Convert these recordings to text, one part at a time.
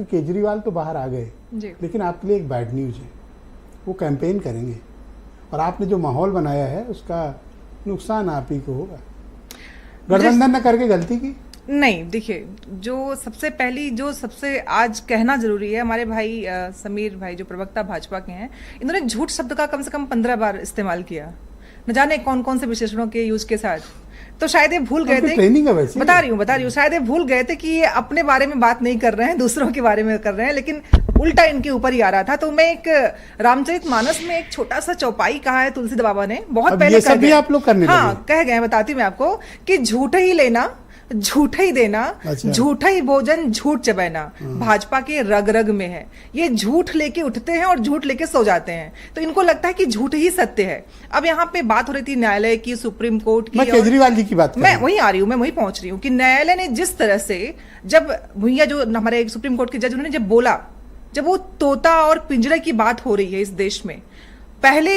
कि केजरीवाल तो बाहर आ गए, लेकिन आपके लिए एक बैड न्यूज है, वो कैंपेन करेंगे और आपने जो माहौल बनाया है उसका नुकसान आप ही को होगा। गठबंधन न करके गलती की नहीं। देखिए, जो सबसे आज कहना जरूरी है, हमारे भाई समीर भाई जो प्रवक्ता भाजपा के हैं, इन्होंने झूठ शब्द का कम से कम 15 बार इस्तेमाल किया, न जाने कौन कौन से विशेषणों के यूज के साथ। तो शायद ये भूल गए थे, ट्रेनिंग है वैसे, बता रही हूँ, शायद ये भूल गए थे कि ये अपने बारे में बात नहीं कर रहे हैं, दूसरों के बारे में कर रहे हैं, लेकिन उल्टा इनके ऊपर ही आ रहा था। तो मैं एक रामचरितमानस में एक छोटा सा चौपाई कहा है तुलसीदास बाबा ने, बहुत पहले कह गए, आप लोग करने लगे। हाँ, कह गए, बताती हूँ मैं आपको कि झूठ ही लेना, झूठ ही देना, झूठा ही भोजन, झूठ चबाना भाजपा के रग रग में है। ये झूठ लेके उठते हैं और झूठ लेके सो जाते हैं, तो इनको लगता है कि झूठ ही सत्य है। अब यहाँ पे बात हो रही थी न्यायालय की, सुप्रीम कोर्ट की, मैं केजरीवाल जी की बात मैं वहीं आ रही हूँ, मैं वहीं पहुंच रही हूँ कि न्यायालय ने जिस तरह से, जब भुइया जो हमारे सुप्रीम कोर्ट के जज, उन्होंने जब बोला, जब वो तोता और पिंजरे की बात हो रही है इस देश में, पहले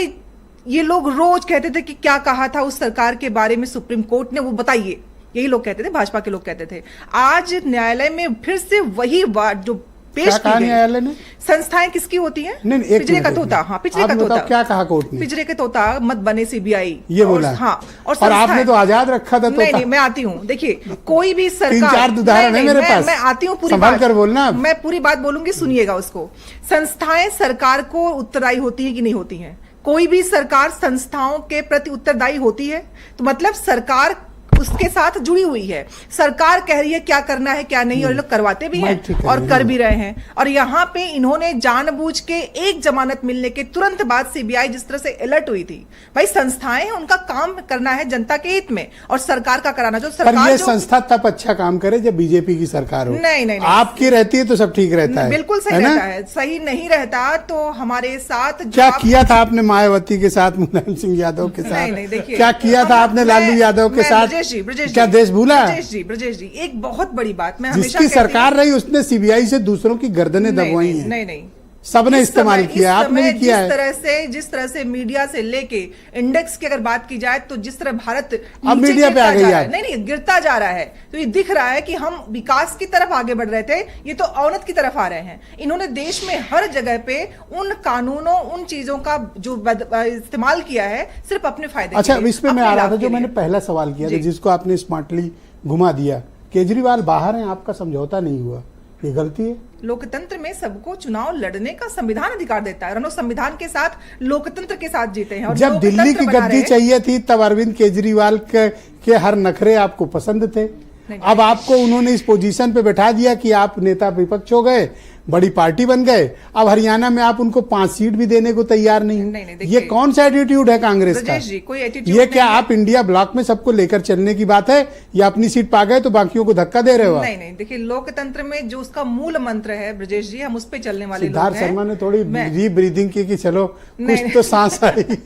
ये लोग रोज कहते थे कि क्या कहा था उस सरकार के बारे में सुप्रीम कोर्ट ने, वो बताइए, यही लोग कहते थे, भाजपा के लोग कहते थे। आज न्यायालय में फिर से वही बात जो पेश की गई, न्यायालय ने, संस्थाएं किसकी होती हैं? पिंजरे का तोता। हाँ, पिंजरे का तोता। क्या कहा कोर्ट ने? पिंजरे के तोता मत बने सीबीआई, ये बोला। हाँ, और आपने तो आजाद रखा था। नहीं, मैं आती हूँ। देखिए, कोई भी सरकार, 3-4 उदाहरण है मेरे पास, मैं आती हूँ, पूरी संभाल कर बोलना। मैं पूरी बात बोलूंगी, सुनिएगा उसको। संस्थाएं सरकार को उत्तरदायी होती है कि नहीं होती है? कोई भी सरकार संस्थाओं के प्रति उत्तरदायी होती है, तो मतलब सरकार उसके साथ जुड़ी हुई है। सरकार कह रही है क्या करना है क्या नहीं, और ये लोग करवाते भी हैं और कर भी रहे हैं। और यहाँ पे इन्होंने जानबूझ के एक जमानत मिलने के तुरंत बाद सीबीआई जिस तरह से अलर्ट हुई थी, भाई संस्थाएं उनका काम करना है जनता के हित में, और सरकार का कराना जो सरकार, पर ये संस्था तब अच्छा काम करे जब बीजेपी की सरकार हो। नहीं, आपकी रहती है तो सब ठीक रहता है। बिल्कुल सही रहता है। सही नहीं रहता तो हमारे साथ क्या किया था आपने मायावती के साथ, मुलायम सिंह यादव के साथ? नहीं, देखिए क्या किया था आपने लालू यादव के साथ? क्या देश भूला? ब्रजेश जी, एक बहुत बड़ी बात मैं हमेशा जिसकी सरकार रही उसने सीबीआई से दूसरों की गर्दनें दबवाई हैं। नहीं, सबने इस्तेमाल किया, आपने भी किया है। जिस तरह से मीडिया से लेके इंडेक्स की अगर बात की जाए, तो जिस तरह भारत अब मीडिया पे आ गई है, नहीं गिरता जा रहा है, तो ये दिख रहा है कि हम विकास की तरफ आगे बढ़ रहे थे, ये तो अवनति की तरफ आ रहे हैं। इन्होंने देश में हर जगह पे उन कानूनों, उन चीजों का जो इस्तेमाल किया है सिर्फ अपने फायदे। अच्छा, इस पे मैं आ रहा था, जो मैंने पहला सवाल किया था, जिसको आपने स्मार्टली घुमा दिया। केजरीवाल बाहर हैं, आपका समझौता नहीं हुआ, ये गलती है? लोकतंत्र में सबको चुनाव लड़ने का संविधान अधिकार देता है, और हम लोग संविधान के साथ, लोकतंत्र के साथ जीते हैं। और जब दिल्ली की गद्दी चाहिए थी तब अरविंद केजरीवाल के हर नखरे आपको पसंद थे। अब आपको उन्होंने इस पोजीशन पे बैठा दिया कि आप नेता विपक्ष हो गए, बड़ी पार्टी बन गए। अब हरियाणा में आप उनको 5 सीट भी देने को तैयार नहीं हो। ये कौन सा एटीट्यूड है कांग्रेस का? कोई एटीट्यूड ये क्या आप इंडिया ब्लॉक में सबको लेकर चलने की बात है, या अपनी सीट पा गए तो बाकियों को धक्का दे रहे हो? नहीं, देखिए, लोकतंत्र में जो उसका मूल मंत्र है ब्रजेश जी, हम उस पे चलने वाले लोग हैं। सिद्धार्थ शर्मा ने थोड़ी डीप ब्रीदिंग की कि चलो कुछ तो सांस आई।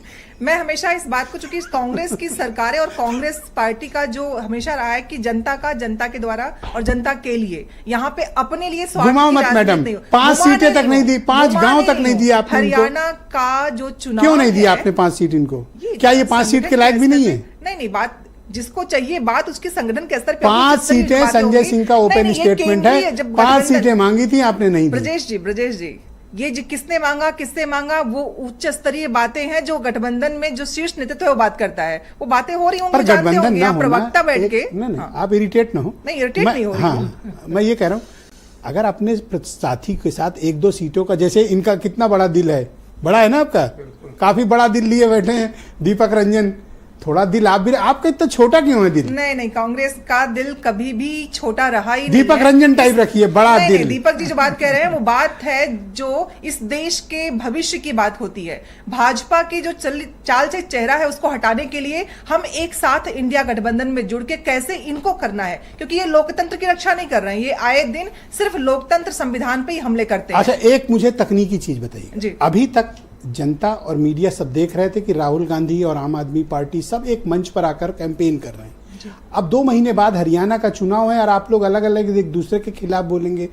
मैं हमेशा इस बात को, चूंकि कांग्रेस की सरकार है और कांग्रेस पार्टी का जो हमेशा रहा है कि जनता के द्वारा और जनता के लिए, यहाँ पे अपने लिए घुमाओ मत मैडम, 5 सीटें तक नहीं दी, 5 गांव तक नहीं दिया आपने। हरियाणा का जो चुनाव, क्यों नहीं दिया आपने 5 सीट इनको? क्या ये 5 सीट के लायक भी नहीं है? नहीं, बात जिसको चाहिए, बात उसके संगठन के स्तर पे। 5 सीटें संजय सिंह का ओपन स्टेटमेंट है, 5 सीटें मांगी थी आपने, नहीं दी। ब्रजेश जी, ये किसने मांगा, वो उच्च स्तरीय बातें हैं जो गठबंधन में जो शीर्ष नेतृत्व है वो बात करता है। वो बातें हो रही होंगी, गठबंधन ना हो, प्रवक्ता बैठ के। नहीं, आप इरिटेट ना हो। नहीं, इरिटेट नहीं हो रही। हाँ, मैं ये कह रहा हूँ, अगर अपने साथी के साथ 1-2 सीटों का, जैसे इनका कितना बड़ा दिल है, बड़ा है ना आपका, काफी बड़ा दिल लिए बैठे हैं दीपक रंजन, थोड़ा दिल आप भी, आपका इतना छोटा क्यों है दिल? नहीं, कांग्रेस का दिल कभी भी छोटा रहा ही नहीं। दीपक रंजन टाइप रखिए, बड़ा दिल। दीपक जी जो बात कह रहे हैं वो बात है जो इस देश के भविष्य की बात होती है। भाजपा की जो चाल से चेहरा है उसको हटाने के लिए हम एक साथ इंडिया गठबंधन में जुड़ के कैसे इनको करना है, क्योंकि ये लोकतंत्र की रक्षा नहीं कर रहे हैं, ये आए दिन सिर्फ लोकतंत्र संविधान पे ही हमले करते हैं। अच्छा, एक मुझे तकनीकी चीज बताइए। अभी तक जनता और मीडिया सब देख रहे थे कि राहुल गांधी और आम आदमी पार्टी सब एक मंच पर आकर कैंपेन कर रहे हैं। अब 2 महीने बाद हरियाणा का चुनाव है और आप लोग अलग अलग एक दूसरे के खिलाफ बोलेंगे,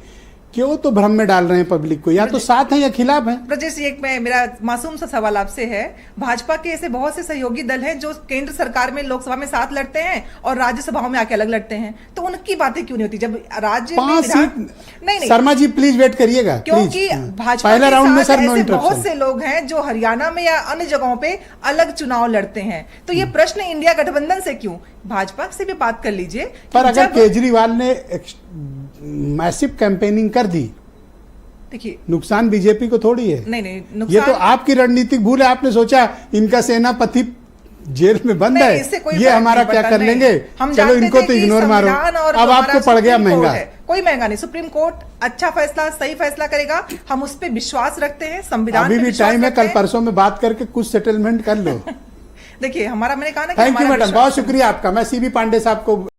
क्यों तो भ्रम में डाल रहे हैं पब्लिक को, या तो साथ हैं या खिलाफ हैं। ब्रजेश, एक मेरा मासूम सा सवाल आपसे है, भाजपा के ऐसे बहुत से सहयोगी दल हैं जो केंद्र सरकार में, लोकसभा में साथ लड़ते हैं और राज्यसभाओं में आके अलग लड़ते हैं, तो उनकी बातें क्यों नहीं होती जब राज्य में 5 सीट? नहीं, शर्मा जी प्लीज वेट करिएगा, क्योंकि भाजपा पहले राउंड में सर नो ऐसे इंटरप्शन। बहुत से लोग हैं जो हरियाणा में या अन्य जगहों पे अलग चुनाव लड़ते हैं, तो ये प्रश्न इंडिया गठबंधन से क्यों, भाजपा से भी बात कर लीजिए। पर अगर केजरीवाल ने मैसिव कैंपेनिंग कर दी, देखिए नुकसान बीजेपी को थोड़ी है। नहीं, ये तो आपकी रणनीतिक भूल है, आपने सोचा इनका सेनापति जेल में बंद है, ये हमारा क्या कर लेंगे, चलो इनको तो इग्नोर मारो। अब आपको पड़ गया महंगा। कोई महंगा नहीं, सुप्रीम कोर्ट अच्छा फैसला, सही फैसला करेगा, हम उस पर विश्वास रखते हैं, संविधान अभी भी टाइम है, कल परसों में बात करके कुछ सेटलमेंट कर लो। देखिए हमारा, मैंने कहा ना, थैंक यू मैडम, बहुत शुक्रिया आपका। मैं सीबी पांडे साहब को